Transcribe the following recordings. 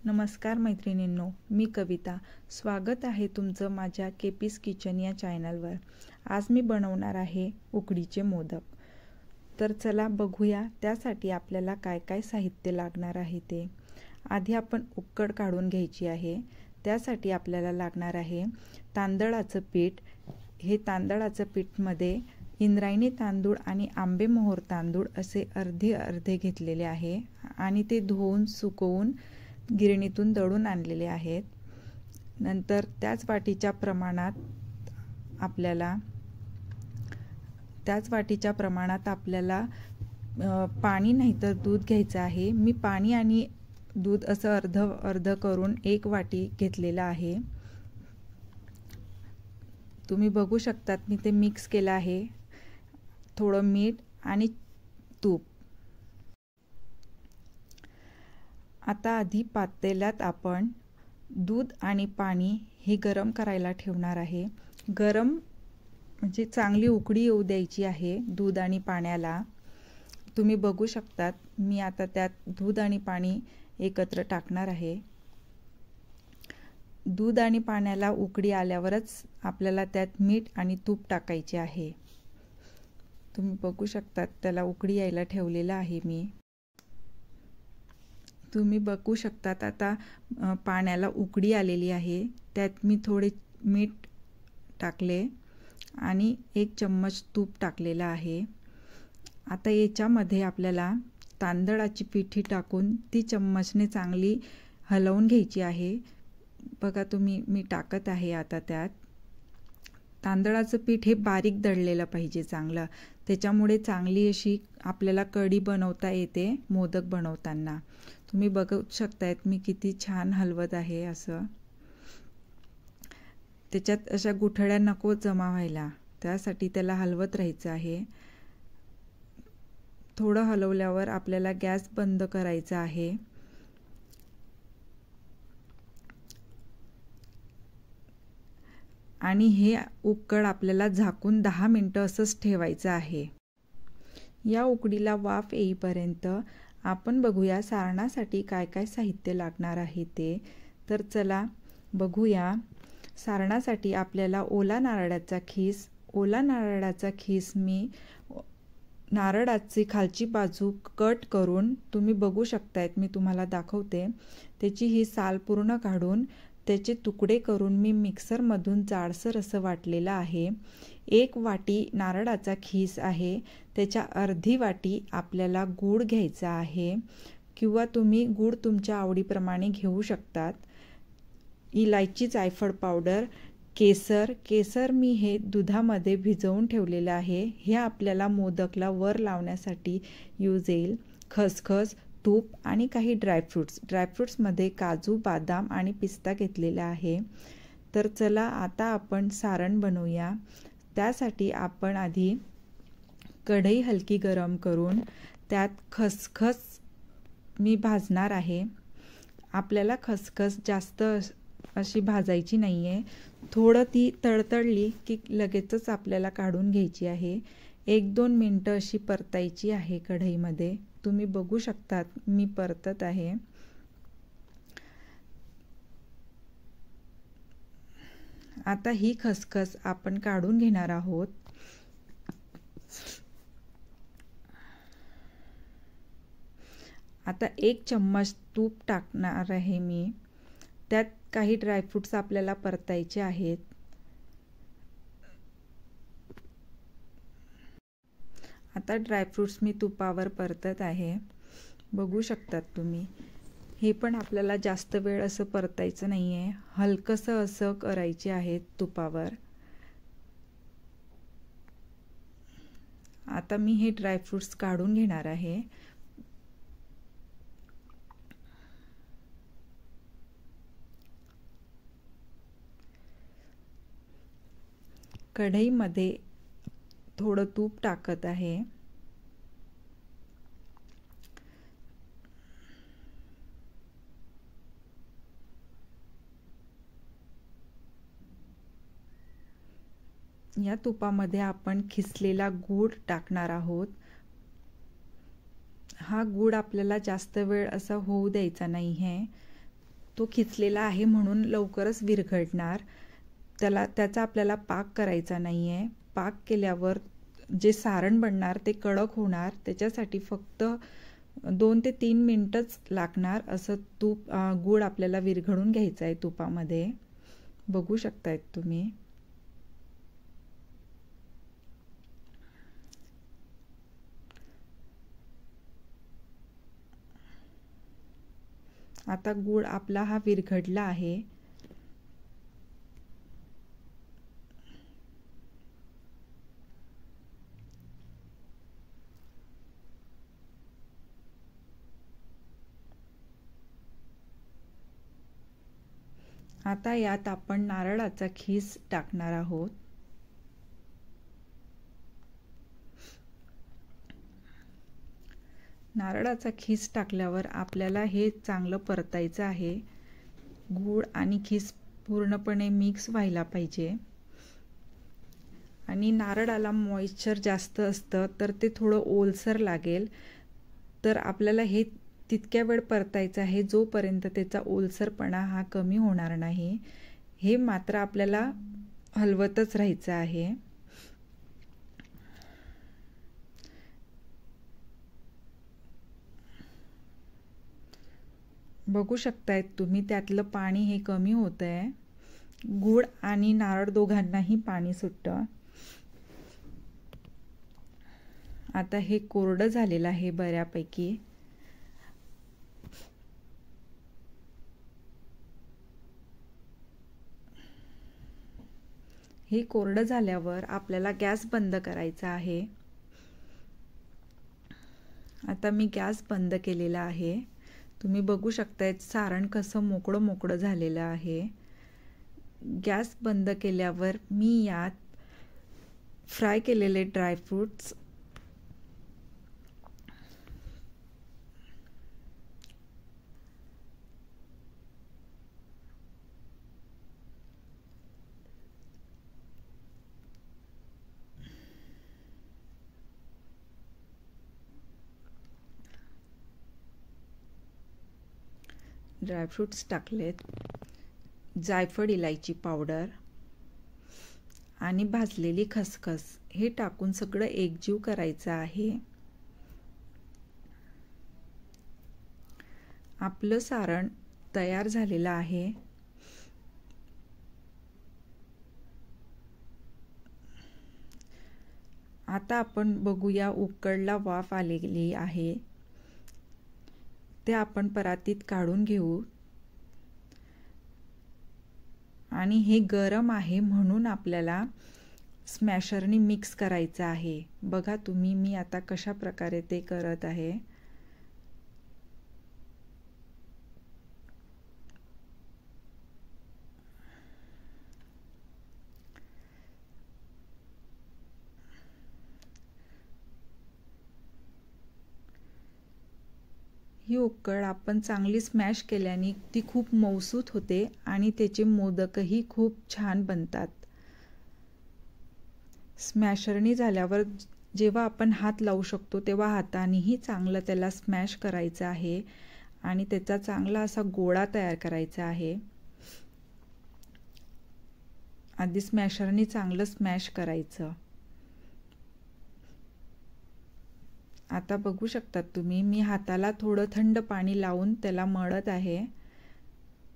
नमस्कार मैत्रिणींनो, मी कविता. स्वागत आहे तुमचं माझ्या केपीस किचन या चॅनलवर. आज मी बनवणार आहे उकडीचे मोदक. तर चला बघूया त्यासाठी आपल्याला काय काय साहित्य लागणार आहे ते. आधी आपण उकड काढून घ्यायची आहे. त्यासाठी आपल्याला लागणार आहे तांदळाचं पीठ. हे तांदळाचं पीठमध्ये इंद्रायणी तांदूळ आणि आंबेमोहोर तांदूळ असे अर्धे अर्धे घेतलेले आहे आणि ते धुवून सुकवून गिरणीतून दळून आणलेले आहेत. नंतर त्याच वाटीच्या प्रमाणात आपल्याला पाणी नाही तर दूध घ्यायचं आहे. मी पाणी आणि दूध असं अर्ध करून एक वाटी घेतलेला आहे. तुम्ही बघू शकतात मी ते मिक्स केलं आहे. थोडं मीठ आणि तूप. आता आधी पातेल्यात आपण दूध आणि पाणी हे गरम करायला ठेवणार आहे. गरम म्हणजे चांगली उकळी येऊ द्यायची आहे दूध आणि पाण्याला. तुम्ही बघू शकतात मी आता त्यात दूध आणि पाणी एकत्र टाकणार आहे. दूध आणि पाण्याला उकळी आल्यावरच आपल्याला त्यात मीठ आणि तूप टाकायचे आहे. तुम्ही बघू शकतात त्याला उकळी यायला ठेवलेला आहे मी. तुम्ही बघू शकतात आता पाण्याला उकळी आलेली आहे. त्यात मी थोडे मीठ टाकले आणि 1 चम्मच तूप टाकलेला आहे. आता याच्यामध्ये आपल्याला तांदळाची पिठी टाकून ती चम्मचने चांगली हलवून घ्यायची आहे. बघा तुम्ही मी टाकत आहे आता त्यात. तांदळाचं पीठ हे बारीक दळलेलं पाहिजे चांगलं. त्याच्यामुळे चांगली अशी आपल्याला कढी बनवता येते मोदक बनवताना. तुम्ही बघू शकतायत मी किती छान हलवत आहे. असं त्याच्यात अशा गुठळ्या नको जमा व्हायला, त्यासाठी त्याला हलवत राहायचं आहे. थोडं हलवल्यावर आपल्याला गॅस बंद करायचा आहे. आणि हे उकड आपल्याला झाकून 10 मिनिटं असंच ठेवायचं आहे. या उकडीला वाफ येईपर्यंत आपण बघूया सारणासाठी काय काय साहित्य लागणार आहे ते. तर चला बघूया. सारणासाठी आपल्याला ओला नारळाचा खीस मी नारळाची खालची बाजू कट करून, तुम्ही बघू शकतायत मी तुम्हाला दाखवते, त्याची ही साल पूर्ण काढून त्याचे तुकडे करून मी मिक्सरमधून जाडसर असं वाटलेलं आहे. 1 वाटी नारळाचा खीस आहे. त्याच्या अर्धी वाटी आपल्याला गूळ घ्यायचा आहे किंवा तुम्ही गूळ तुमच्या आवडीप्रमाणे घेऊ शकतात. इलायची, जायफळ पावडर, केसर मी हे दुधामध्ये भिजवून ठेवलेलं आहे. हे आपल्याला मोदकला वर लावण्यासाठी यूज येईल. खसखस, तूप आणि काही ड्रायफ्रुट्समध्ये काजू, बदाम आणि पिस्ता घेतलेला आहे. तर चला आता आपण सारण बनवूया. त्यासाठी आपण आधी कढई हलकी गरम करून त्यात खसखस मी भाजणार आहे. आपल्याला खसखस जास्त अशी भाजायची नाही आहे. थोडं ती तळतळली की लगेचच आपल्याला काढून घ्यायची आहे. 1-2 मिनटं अशी परतायची आहे कढईमध्ये. तुम्ही बघू शकतात मी परतत आहे. आता ही खसखस आपण काढून घेणार आहोत. आता 1 चम्मच तूप टाकणार आहे मी. त्यात काही ड्रायफ्रुट्स आपल्याला परतायचे आहेत. आता ड्रायफ्रुट्स मी तुपावर परतत आहे. बघू शकतात तुम्ही. हे पण आपल्याला जास्त वेळ असं परतायचं नाही आहे. हलकंसं असं करायचे आहेत तुपावर. आता मी हे ड्रायफ्रुट्स काढून घेणार आहे. कढईमध्ये थोडं तूप टाकत आहे. या तुपामध्ये आपण खिसलेला गूळ टाकणार आहोत. हा गूळ आपल्याला जास्त वेळ असा होऊ द्यायचा नाही आहे. तो खिचलेला आहे म्हणून लवकरच विरघळणार. त्याचा आपल्याला पाक करायचा नाही आहे. पाक केल्यावर जे सारण बनणार ते कडक होणार. त्याच्यासाठी फक्त 2 ते 3 मिनटंच लागणार. असं गूळ आपल्याला विरघळून घ्यायचं आहे तुपामध्ये. बघू शकतायत तुम्ही. आता गूळ आपला हा विरघळला आहे. आता यात आपण नारळाचा खीस टाकणार आहोत. नारळाचा खीस टाकल्यावर आपल्याला हे चांगलं परतायचं आहे. गूळ आणि खीस पूर्णपणे मिक्स व्हायला पाहिजे. आणि नारळाला मॉइश्चर जास्त असतं तर ते थोडं ओलसर लागेल. तर आपल्याला हे तितक्या वेळ परतायचं आहे जोपर्यंत त्याचा ओलसरपणा हा कमी होणार नाही. हे मात्र आपल्याला हलवतच राहायचं आहे. बघू शकतायत तुम्ही त्यातलं पाणी हे कमी होत आहे. गूळ आणि नारळ दोघांनाही पाणी सुटतं. आता हे कोरडं झालेलं आहे बऱ्यापैकी. हे कोरडं झाल्यावर आपल्याला गॅस बंद करायचा आहे. आता मी गॅस बंद केलेला आहे. तुम्ही बघू शकताय सारण कसं मोकळं मोकळं झालेलं आहे. गॅस बंद केल्यावर मी यात फ्राय केलेले ड्रायफ्रूट्स टाकलेत. जायफळ इलायची पावडर आणि भाजलेली खसखस हे टाकून सगळं एकजीव करायचं आहे. आपलं सारण तयार झालेलं आहे. आता आपण बघूया उकळला वाफ आलेली आहे. ते आपण परातीत काढून घेऊ. आणि हे गरम आहे म्हणून आपल्याला स्मॅशरनी मिक्स करायचं आहे. बघा तुम्ही मी आता कशा प्रकारे ते करत आहे. ही उकळ आपण चांगली स्मॅश केल्याने ती खूप मऊसूत होते आणि त्याचे मोदकही खूप छान बनतात. स्मॅशरनी झाल्यावर जेव्हा आपण हात लावू शकतो तेव्हा हातानेही चांगलं त्याला स्मॅश करायचं आहे आणि त्याचा चांगला असा गोळा तयार करायचा आहे. आधी स्मॅशरनी चांगलं स्मॅश करायचं. आता बघू शकतात तुम्ही मी हाताला थोडं थंड पाणी लावून त्याला मळत आहे.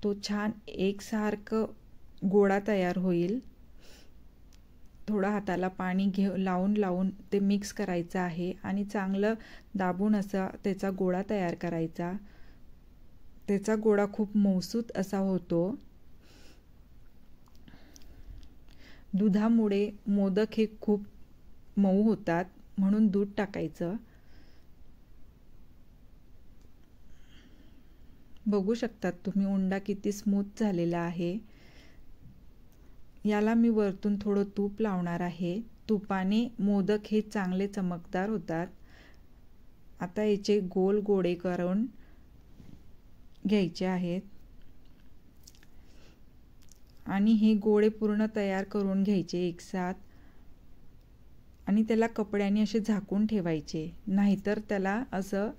तो छान एकसारखं गोळा तयार होईल. थोडं हाताला पाणी लावून ते मिक्स करायचं आहे आणि चांगलं दाबून असा त्याचा गोळा तयार करायचा. त्याचा गोळा खूप मऊसूत असा होतो. दुधामुळे मोदक हे खूप मऊ होतात म्हणून दूध टाकायचं. बघू शकतात तुम्ही उंडा किती स्मूथ झालेला आहे. याला मी वरतून थोडं तूप लावणार आहे. तुपाने मोदक हे चांगले चमकदार होतात. आता याचे गोल गोळे करून घ्यायचे आहेत आणि हे गोळे पूर्ण तयार करून घ्यायचे एकसाथ आणि त्याला कपड्याने असे झाकून ठेवायचे. नाहीतर त्याला असं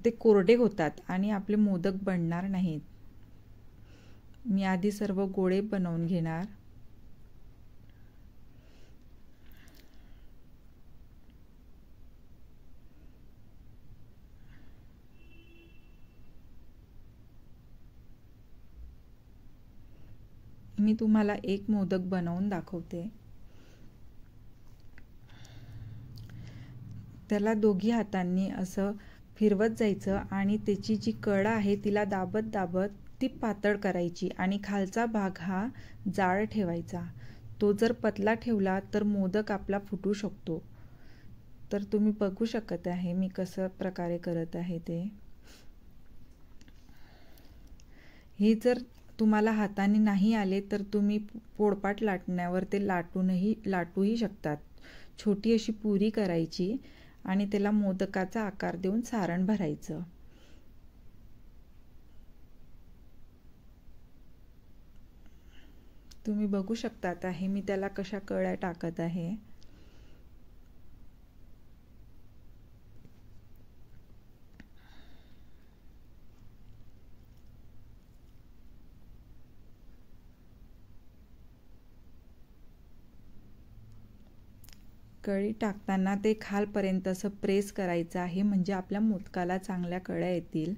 ते कोरडे होतात आणि आपले मोदक बनणार नाहीत. मी आधी सर्व गोळे बनवून घेणार. मी तुम्हाला एक मोदक बनवून दाखवते. त्याला दोघी हातांनी असं फिरवत जायचं आणि त्याची जी कड आहे तिला दाबत दाबत ती पातळ करायची आणि खालचा भाग हा जाड ठेवायचा. तो जर पतला ठेवला तर मोदक आपला फुटू शकतो. तर तुम्ही बघू शकत आहे मी कसं प्रकारे करत आहे ते. हे जर तुम्हाला हाताने नाही आले तर तुम्ही पोळपाट लाटण्यावर ते लाटूही शकतात. छोटी अशी पुरी करायची आणि त्याला मोदकाचा आकार देऊन सारण भरायचं. तुम्ही बघू शकतात आहे मी त्याला कशा कळ्या टाकत आहे. कळी टाकताना ते खालपर्यंत असं प्रेस करायचं आहे म्हणजे आपल्या मोदकाला चांगल्या कळ्या येतील.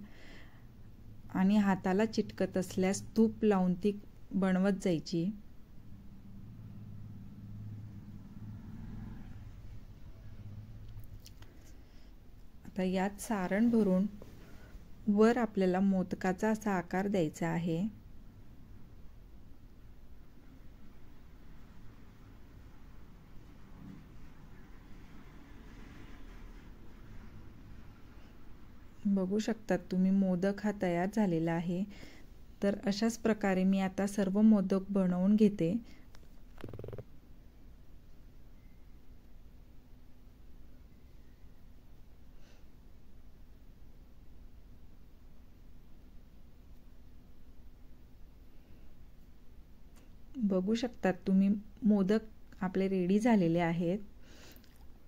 आणि हाताला चिटकत असल्यास तूप लावून ती बनवत जायची. आता यात सारण भरून वर आपल्याला मोदकाचा असा आकार द्यायचा आहे. बघू शकतात तुम्ही मोदक हा तयार झालेला आहे. तर अशाच प्रकारे मी आता सर्व मोदक बनवून घेते. बघू शकतात तुम्ही मोदक आपले रेडी झालेले आहेत.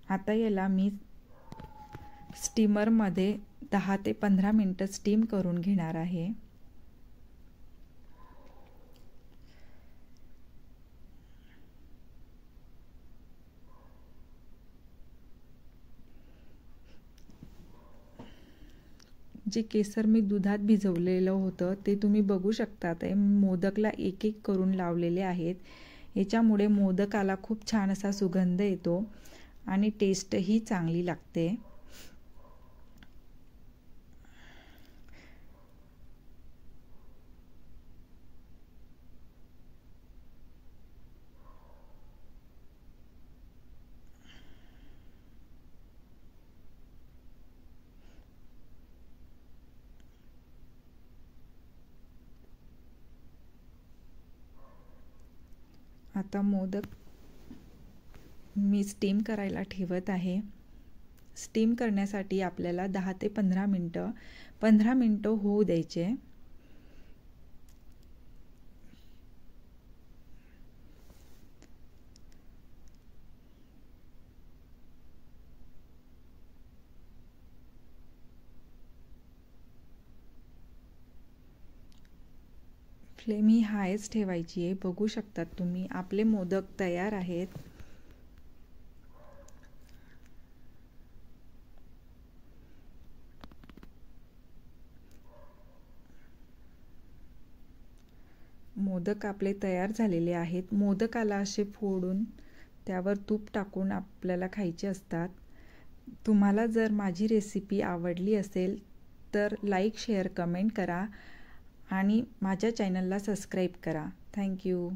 आता याला मी स्टीमरमध्ये 10 ते 15 मिनिटं स्टीम करून घेणार आहे. जे केसर मी दुधात भिजवलेलं होतं ते तुम्ही बघू शकतात. मोदकला एक एक करून लावलेले आहेत. याच्यामुळे मोदकाला खूप छान असा सुगंध येतो आणि टेस्टही चांगली लागते. आता मोदक मी स्टीम करायला ठेवत आहे. स्टीम करण्यासाठी आपल्याला 10 ते 15 मिनिटं होऊ द्यायचे. फ्लेम ही हायच ठेवायची आहे. बघू शकतात तुम्ही आपले मोदक तयार आहेत. मोदक आपले तयार झालेले आहेत. मोदकाला असे फोडून त्यावर तूप टाकून आपल्याला खायचे असतात. तुम्हाला जर माझी रेसिपी आवडली असेल तर लाईक, शेअर, कमेंट करा आणि माझ्या चॅनलला सबस्क्राईब करा. थँक्यू.